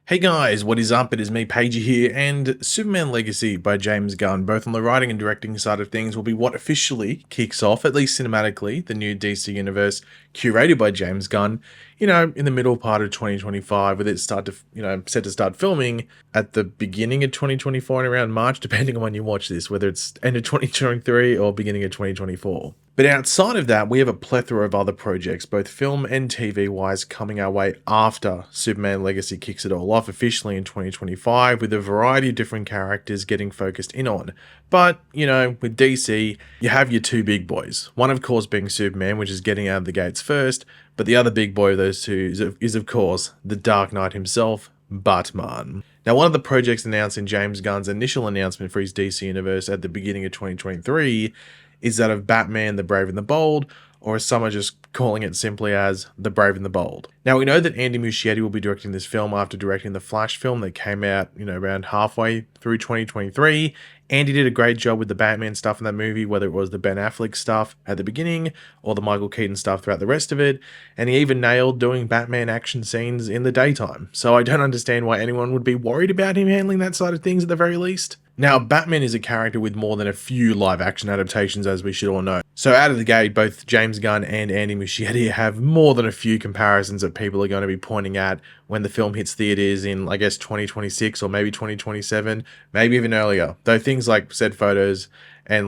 Hey guys, what is up? It is me, Pagey here, and Superman Legacy by James Gunn, both on the writing and directing side of things, will be what officially kicks off, at least cinematically, the new DC universe curated by James Gunn, in the middle part of 2025, with it set to start filming at the beginning of 2024 and around March, depending on when you watch this, whether it's end of 2023 or beginning of 2024. But outside of that, we have a plethora of other projects, both film and TV wise, coming our way after Superman Legacy kicks it all off officially in 2025, with a variety of different characters getting focused in on. But, with DC, you have your two big boys. One, of course, being Superman, which is getting out of the gates first, but the other big boy of those two is of course, the Dark Knight himself, Batman. Now, one of the projects announced in James Gunn's initial announcement for his DC universe at the beginning of 2023 is that of Batman the Brave and the Bold, or as some are just calling it simply as The Brave and the Bold. Now, we know that Andy Muschietti will be directing this film after directing the Flash film that came out, around halfway through 2023. Andy did a great job with the Batman stuff in that movie, whether it was the Ben Affleck stuff at the beginning or the Michael Keaton stuff throughout the rest of it, and he even nailed doing Batman action scenes in the daytime. So I don't understand why anyone would be worried about him handling that side of things at the very least. Now, Batman is a character with more than a few live-action adaptations, as we should all know. So out of the gate, both James Gunn and Andy Muschietti have more than a few comparisons that people are going to be pointing at when the film hits theaters in, I guess, 2026 or maybe 2027, maybe even earlier. Though things like said photos and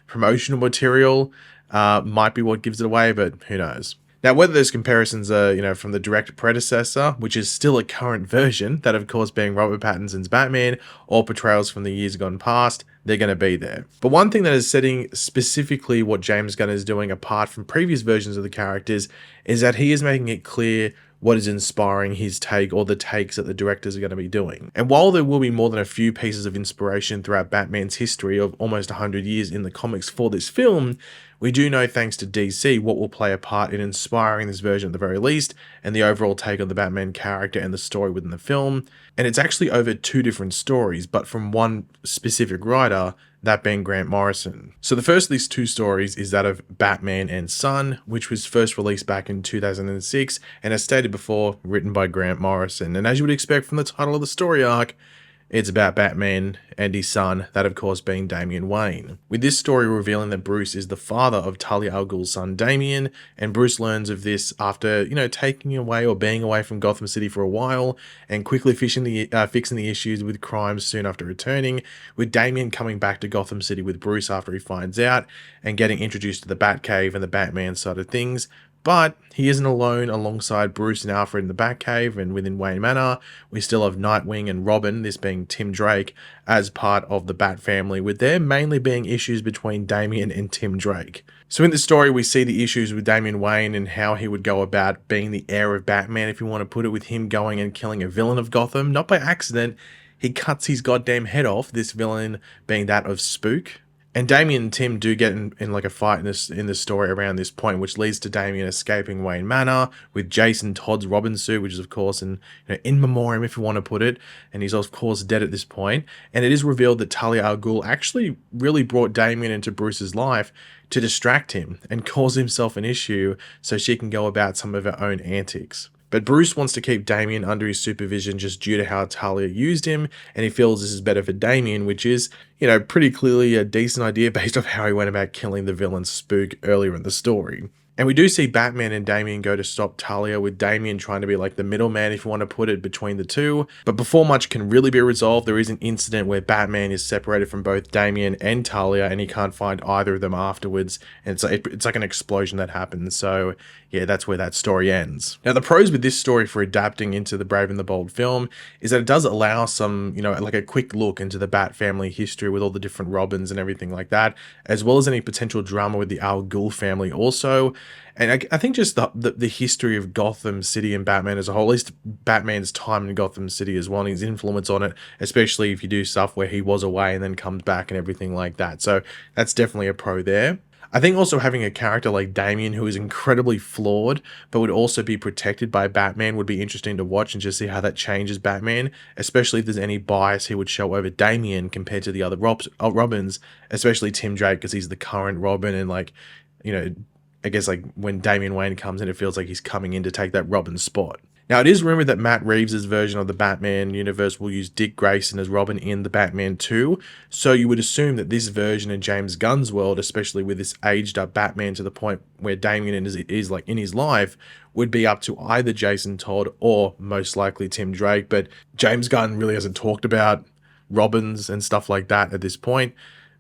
promotional material might be what gives it away, but who knows. Now, whether those comparisons are, from the direct predecessor, which is still a current version, that of course being Robert Pattinson's Batman, or portrayals from the years gone past, they're going to be there. But one thing that is setting specifically what James Gunn is doing apart from previous versions of the characters is that he is making it clear what is inspiring his take or the takes that the directors are going to be doing. And while there will be more than a few pieces of inspiration throughout Batman's history of almost 100 years in the comics for this film, we do know, thanks to DC, what will play a part in inspiring this version at the very least, and the overall take on the Batman character and the story within the film. And it's actually over two different stories, but from one specific writer, that being Grant Morrison. So the first of these two stories is that of Batman and Son, which was first released back in 2006, and as stated before, written by Grant Morrison. And as you would expect from the title of the story arc, it's about Batman and his son, that of course being Damian Wayne. With this story revealing that Bruce is the father of Talia al Ghul's son Damian, and Bruce learns of this after, taking away or being away from Gotham City for a while, and quickly fixing the issues with crimes soon after returning, with Damian coming back to Gotham City with Bruce after he finds out, and getting introduced to the Batcave and the Batman side of things. But he isn't alone. Alongside Bruce and Alfred in the Batcave and within Wayne Manor, we still have Nightwing and Robin, this being Tim Drake, as part of the Bat family, with there mainly being issues between Damian and Tim Drake. So in this story, we see the issues with Damian Wayne and how he would go about being the heir of Batman, if you want to put it, with him going and killing a villain of Gotham, not by accident. He cuts his goddamn head off, this villain being that of Spook. And Damian and Tim do get in like a fight in this story around this point, which leads to Damian escaping Wayne Manor with Jason Todd's Robin suit, which is of course in memoriam, if you want to put it, and he's of course dead at this point. And it is revealed that Talia al Ghul actually really brought Damian into Bruce's life to distract him and cause himself an issue so she can go about some of her own antics. But Bruce wants to keep Damian under his supervision just due to how Talia used him, and he feels this is better for Damian, which is, pretty clearly a decent idea based off how he went about killing the villain Spook earlier in the story. And we do see Batman and Damian go to stop Talia, with Damian trying to be like the middleman, if you want to put it, between the two. But before much can really be resolved, there is an incident where Batman is separated from both Damian and Talia, and he can't find either of them afterwards. And it's like an explosion that happens. So yeah, that's where that story ends. Now, the pros with this story for adapting into the Brave and the Bold film is that it does allow some, like a quick look into the Bat family history with all the different Robins and everything like that, as well as any potential drama with the Al Ghul family also. And I think just the history of Gotham City and Batman as a whole, at least Batman's time in Gotham City as well, and his influence on it, especially if you do stuff where he was away and then comes back and everything like that. So that's definitely a pro there. I think also having a character like Damian, who is incredibly flawed, but would also be protected by Batman, would be interesting to watch and just see how that changes Batman, especially if there's any bias he would show over Damian compared to the other Robins, especially Tim Drake, because he's the current Robin, and I guess when Damian Wayne comes in, it feels like he's coming in to take that Robin spot. Now, it is rumored that Matt Reeves' version of the Batman universe will use Dick Grayson as Robin in the Batman 2, so you would assume that this version in James Gunn's world, especially with this aged up Batman to the point where Damian is like in his life, would be up to either Jason Todd or most likely Tim Drake, but James Gunn really hasn't talked about Robins and stuff like that at this point.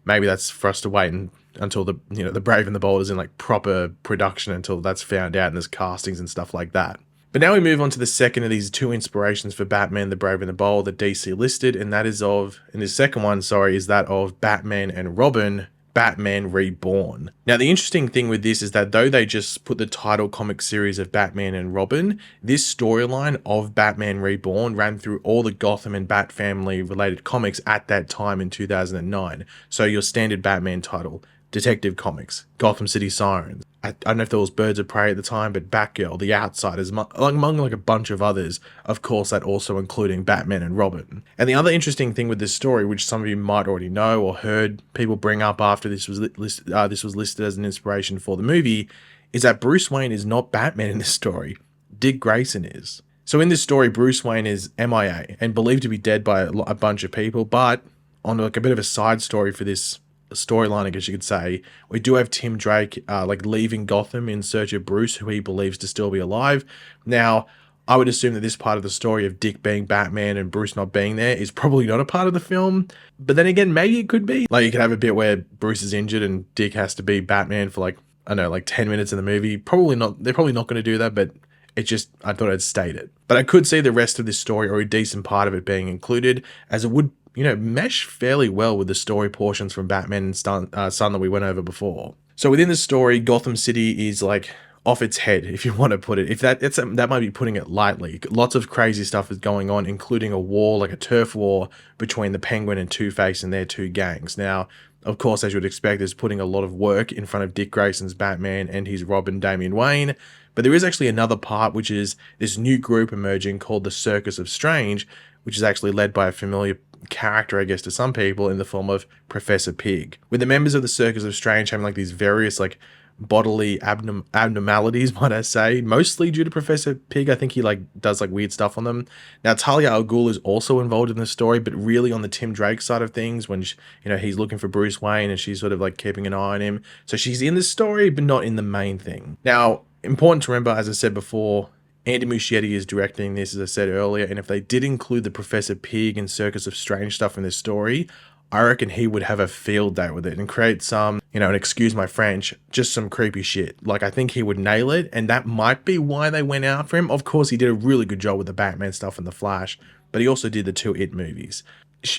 Maybe that's for us to wait until the Brave and the Bold is in like proper production until that's found out and there's castings and stuff like that. But now we move on to the second of these two inspirations for Batman, the Brave and the Bold that DC listed, and the second one, is that of Batman and Robin, Batman Reborn. Now, the interesting thing with this is that though they just put the title comic series of Batman and Robin, this storyline of Batman Reborn ran through all the Gotham and Bat Family related comics at that time in 2009. So your standard Batman title, Detective Comics, Gotham City Sirens. I don't know if there was Birds of Prey at the time, but Batgirl, The Outsiders, among like a bunch of others. Of course, that also including Batman and Robin. And the other interesting thing with this story, which some of you might already know or heard people bring up after this was listed as an inspiration for the movie, is that Bruce Wayne is not Batman in this story. Dick Grayson is. So in this story, Bruce Wayne is MIA and believed to be dead by a bunch of people, but on like a bit of a side story for this storyline, I guess you could say, we do have Tim Drake like leaving Gotham in search of Bruce, who he believes to still be alive. Now, I would assume that this part of the story of Dick being Batman and Bruce not being there is probably not a part of the film. But then again, maybe it could be. Like, you could have a bit where Bruce is injured and Dick has to be Batman for like, I don't know, like 10 minutes in the movie. Probably not. They're probably not going to do that, but I thought I'd state it. But I could see the rest of this story, or a decent part of it, being included, as it would mesh fairly well with the story portions from Batman and Son that we went over before. So within the story, Gotham City is like off its head, if you want to put it. If that might be putting it lightly. Lots of crazy stuff is going on, including a war, like a turf war, between the Penguin and Two-Face and their two gangs. Now, of course, as you would expect, is putting a lot of work in front of Dick Grayson's Batman and his Robin, Damian Wayne. But there is actually another part, which is this new group emerging called the Circus of Strange, which is actually led by a familiar character, I guess, to some people in the form of Professor Pig. With the members of the Circus of Strange having like these various like bodily abnormalities, might I say, mostly due to Professor Pig. I think he like does like weird stuff on them. Now, Talia al Ghul is also involved in the story, but really on the Tim Drake side of things, when he's looking for Bruce Wayne and she's sort of like keeping an eye on him. So she's in the story, but not in the main thing. Now, important to remember, as I said before, Andy Muschietti is directing this, as I said earlier, and if they did include the Professor Pig and Circus of Strange stuff in this story, I reckon he would have a field day with it and create some, and excuse my French, just some creepy shit. Like, I think he would nail it, and that might be why they went out for him. Of course, he did a really good job with the Batman stuff and the Flash, but he also did the two It movies.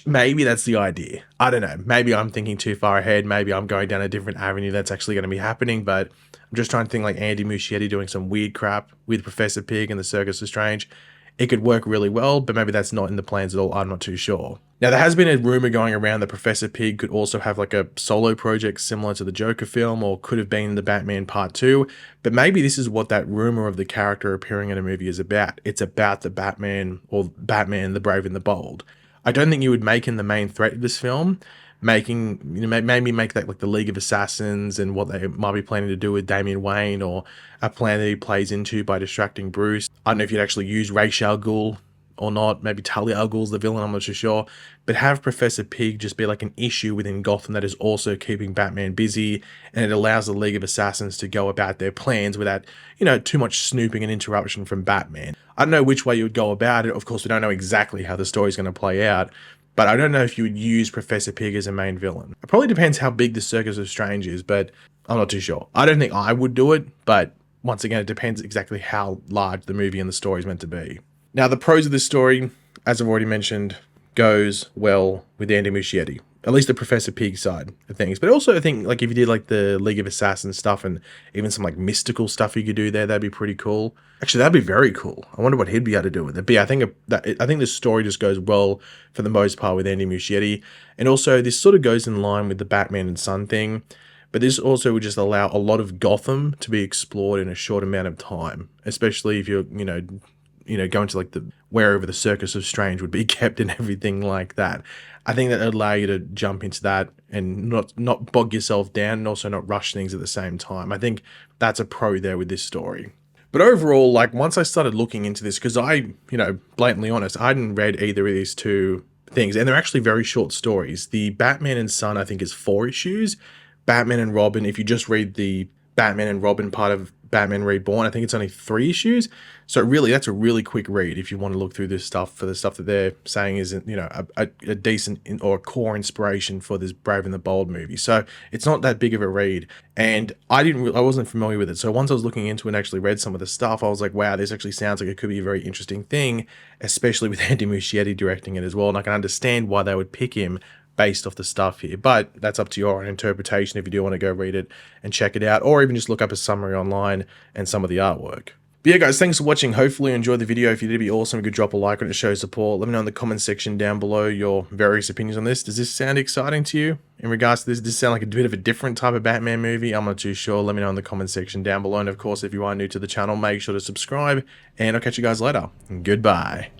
Maybe that's the idea. I don't know. Maybe I'm thinking too far ahead. Maybe I'm going down a different avenue that's actually going to be happening, but I'm just trying to think like Andy Muschietti doing some weird crap with Professor Pig and the Circus of Strange. It could work really well, but maybe that's not in the plans at all. I'm not too sure. Now, there has been a rumor going around that Professor Pig could also have like a solo project similar to the Joker film, or could have been in the Batman Part 2, but maybe this is what that rumor of the character appearing in a movie is about. It's about the Batman, or Batman, the Brave and the Bold. I don't think you would make him the main threat of this film, maybe make that like the League of Assassins and what they might be planning to do with Damian Wayne, or a plan that he plays into by distracting Bruce. I don't know if you'd actually use Ra's al Ghul or not. Maybe Talia al Ghul's the villain, I'm not too sure. But have Professor Pig just be like an issue within Gotham that is also keeping Batman busy, and it allows the League of Assassins to go about their plans without, too much snooping and interruption from Batman. I don't know which way you would go about it. Of course, we don't know exactly how the story's going to play out, but I don't know if you would use Professor Pig as a main villain. It probably depends how big the Circus of Strange is, but I'm not too sure. I don't think I would do it, but once again, it depends exactly how large the movie and the story is meant to be. Now, the pros of this story, as I've already mentioned, goes well with Andy Muschietti. At least the Professor Pig side of things. But also, I think, like, if you did, like, the League of Assassins stuff and even some, like, mystical stuff you could do there, that'd be pretty cool. Actually, that'd be very cool. I wonder what he'd be able to do with it. But yeah, I think the story just goes well, for the most part, with Andy Muschietti. And also, this sort of goes in line with the Batman and Son thing. But this also would just allow a lot of Gotham to be explored in a short amount of time. Especially if you're, going to, like, wherever the Circus of Strange would be kept and everything like that. I think that would allow you to jump into that and not bog yourself down, and also not rush things at the same time. I think that's a pro there with this story. But But overall, like once I started looking into this, because blatantly honest, I hadn't read either of these two things, and they're actually very short stories. The Batman and Son, I think, is 4 issues. Batman and Robin, if you just read the Batman and Robin part of Batman Reborn, I think it's only 3 issues. So really, that's a really quick read if you want to look through this stuff for the stuff that they're saying is, a decent or core inspiration for this Brave and the Bold movie. So it's not that big of a read, and I wasn't familiar with it. So once I was looking into it and actually read some of the stuff, I was like, wow, this actually sounds like it could be a very interesting thing, especially with Andy Muschietti directing it as well. And I can understand why they would pick him based off the stuff here, but that's up to your own interpretation if you do want to go read it and check it out, or even just look up a summary online and some of the artwork. But yeah, guys, thanks for watching. Hopefully you enjoyed the video. If you did, it'd be awesome. You could drop a like on it to show support. Let me know in the comment section down below your various opinions on this. Does this sound exciting to you in regards to this? Does this sound like a bit of a different type of Batman movie? I'm not too sure. Let me know in the comment section down below. And of course, if you are new to the channel, make sure to subscribe, and I'll catch you guys later. Goodbye.